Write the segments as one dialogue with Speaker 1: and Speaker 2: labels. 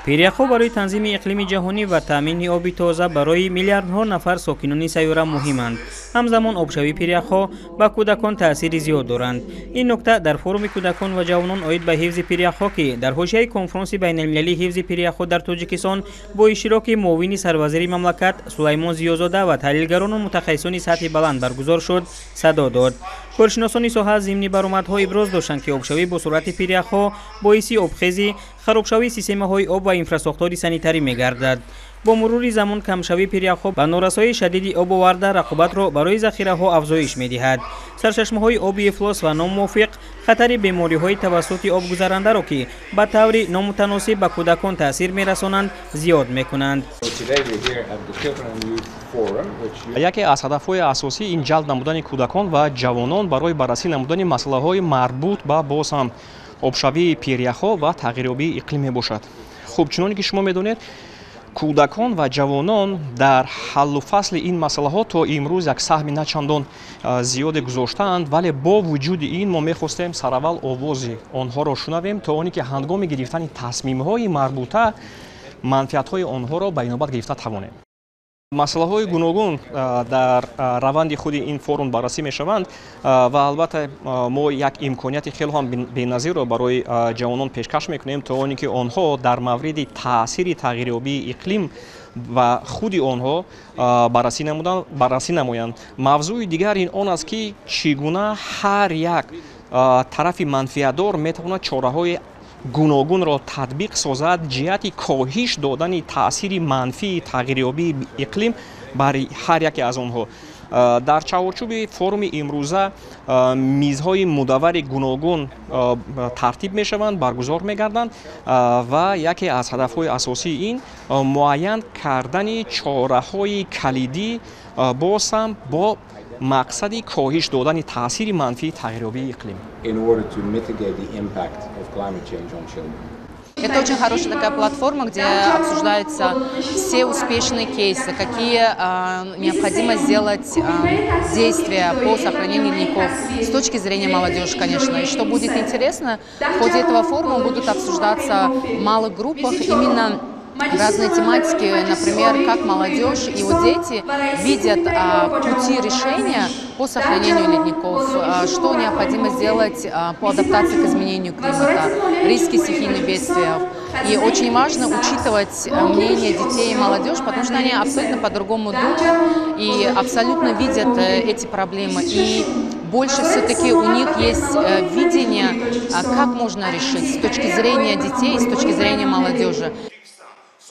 Speaker 1: пиряхҳо барои танзими иқлими ҷаҳонӣ ва таъмини оби тоза барои миллиардҳо нафар сокинони сайёра муҳиманд. ҳамзамон обшавии пиряхҳо ба кӯдакон таъсири зиёд доранд. ин нукта дар форуми кӯдакон ва ҷавонон оид ба ҳифзи пиряхҳо ки дар ҳошияи конфронси байналмилалии ҳифзи пиряхҳо дар Тоҷикистон бо иштироки муовини сарвазири мамлакат Сулаймон Зиёзода ва таҳлилгарону мутахассисони сатҳи баланд баргузор шуд, садо дод. коршиносони соҳа зимни баромадҳо иброз доштанд ки обшавӣ бо суръати пиряхҳо боиси обхезӣ, харобшавии системаҳои об ва инфраструктури санитарӣ мегардад. бо мурури замон камшавии пиряхҳо ба норасоии шадиди об оварда рақобатро барои захираҳо афзоиш медиҳад. сарчашмаҳои оби ифлос ва номувофиқ хатари бемориҳои тавассути обгузарандаро ки ба таври номутаносиб ба кӯдакон таъсир мерасонанд зиёд мекунанд.
Speaker 2: яке аз ҳадафҳои асосии ин ҷалб намудани кӯдакон ва ҷавонон барои баррасӣ намудани масъалаҳои марбут ба боз ҳам обшавии пиряхҳо ва тағйирёбии иқлим мебошад. хуб, чуноне ки шумо медонед, кӯдакон ва ҷавонон дар ҳаллу фасли ин масъалаҳо то имрӯз як саҳми начандон зиёде гузоштаанд, вале бо вуҷуди ин мо мехостем сараввал овози онҳоро шунавем, то оне ки ҳангоми гирифтани тасмимҳои марбута манфиатҳои онҳоро ба инобат гирифта тавонем. масъалаҳои гуногун дар раванди худи ин форум баррасӣ мешаванд ва албатта мо як имконияти хеле ҳам беназирро барои ҷавонон пешкаш мекунем, то оне ки онҳо дар мавриди таъсири тағйирёбии иқлим ва худи онҳо баррасӣ намоянд. мавзӯи дигар ин он аст ки чӣ гуна ҳар як тарафи манфиатдор метавонад чораҳои гуногунро татбиқ созад ҷиҳати коҳиш додани таъсири манфии тағйирёбии иқлим бари ҳар яке аз онҳо. дар чаҳорчӯби форуми имрӯза мизҳои мудаввари гуногун тартиб мешаванд, баргузор мегарданд ва яке аз ҳадафҳои асосии ин муайян кардани чораҳои калидӣ боз ҳам бо мақсади коҳиш додани таъсири манфии тағйирёбии иқлим.
Speaker 3: Это очень хорошая такая платформа, где обсуждаются все успешные кейсы, какие необходимо сделать действия по сохранению ледников с точки зрения молодежи, конечно. И что будет интересно, в ходе этого форума будут обсуждаться в малых группах именно разные тематики, например, как молодежь и вот дети видят пути решения по сохранению ледников, что необходимо сделать по адаптации к изменению климата, риски стихийных бедствий. И очень важно учитывать мнение детей и молодежи, потому что они абсолютно по-другому думают и абсолютно видят эти проблемы. И больше все-таки у них есть видение, как можно решить с точки зрения детей и с точки зрения молодежи.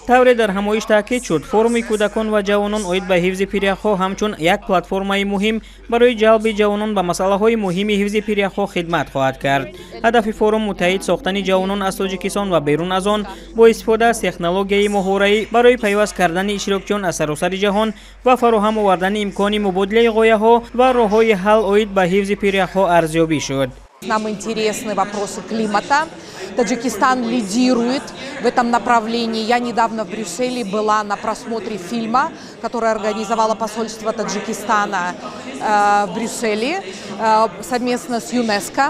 Speaker 1: тавре дар ҳамоиш таъкид шуд, форуми кӯдакон ва ҷавонон оид ба ҳифзи пиряхҳо ҳамчун як платформаи муҳим барои ҷалби ҷавонон ба масъалаҳои муҳими ҳифзи пиряхҳо хидмат хоҳад кард. ҳадафи форум муттаҳид сохтани ҷавонон аз Тоҷикистон ва берун аз он бо истифода аз технологияи моҳвораӣ барои пайваст кардани иштирокчиён аз саросари ҷаҳон ва фароҳам овардани имкони мубодилаи ғояҳо ва роҳҳои ҳал оид ба ҳифзи пиряхҳо арзёбӣ шуд.
Speaker 4: Нам интересны вопросы климата. Таджикистан лидирует в этом направлении. Я недавно в Брюсселе была на просмотре фильма, который организовало посольство Таджикистана в Брюсселе совместно с ЮНЕСКО.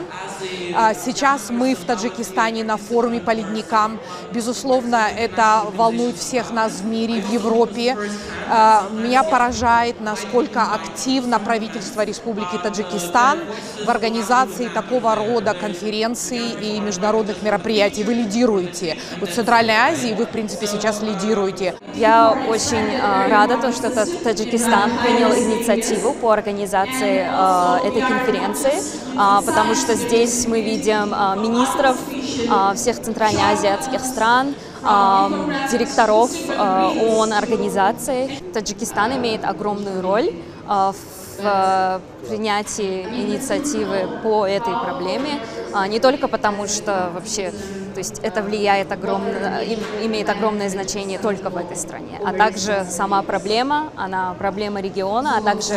Speaker 4: Сейчас мы в Таджикистане на форуме по ледникам. Безусловно, это волнует всех нас в мире, в Европе. Меня поражает, насколько активно правительство Республики Таджикистан в организации такого рода конференций и международных мероприятий. Вы лидируете. Вот в Центральной Азии вы, в принципе, сейчас лидируете.
Speaker 5: Я очень рада, что Таджикистан принял инициативу по организации этой конференции, потому что здесь мы видим министров всех центральноазиатских стран, директоров ООН-организаций. Таджикистан имеет огромную роль в принятии инициативы по этой проблеме, не только потому, что вообще, то есть это влияет имеет огромное значение только в этой стране, а также сама проблема, она проблема региона, а также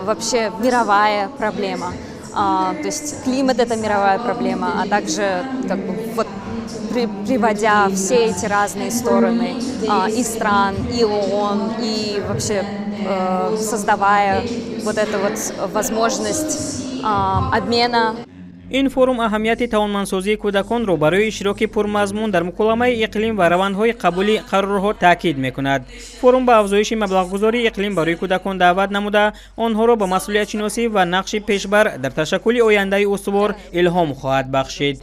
Speaker 5: вообще мировая проблема. То есть климат — это мировая проблема, а также как бы, вот, приводя все эти разные стороны и стран, и ООН, и вообще создавая вот эту вот возможность обмена.
Speaker 1: این فروم اهمیت توانمندسازی کودکان را برای اشتراک پرمضمون در مکالمه اقلیم و روندهای قبولی قرارها تاکید میکند. فروم به افزایش مبلغ‌گذاری اقلیم برای کودکان دعوت نموده آنها را به مسئولیت شناسی و نقش پیشبر در تشکل آینده استوار الهام خواهد بخشید.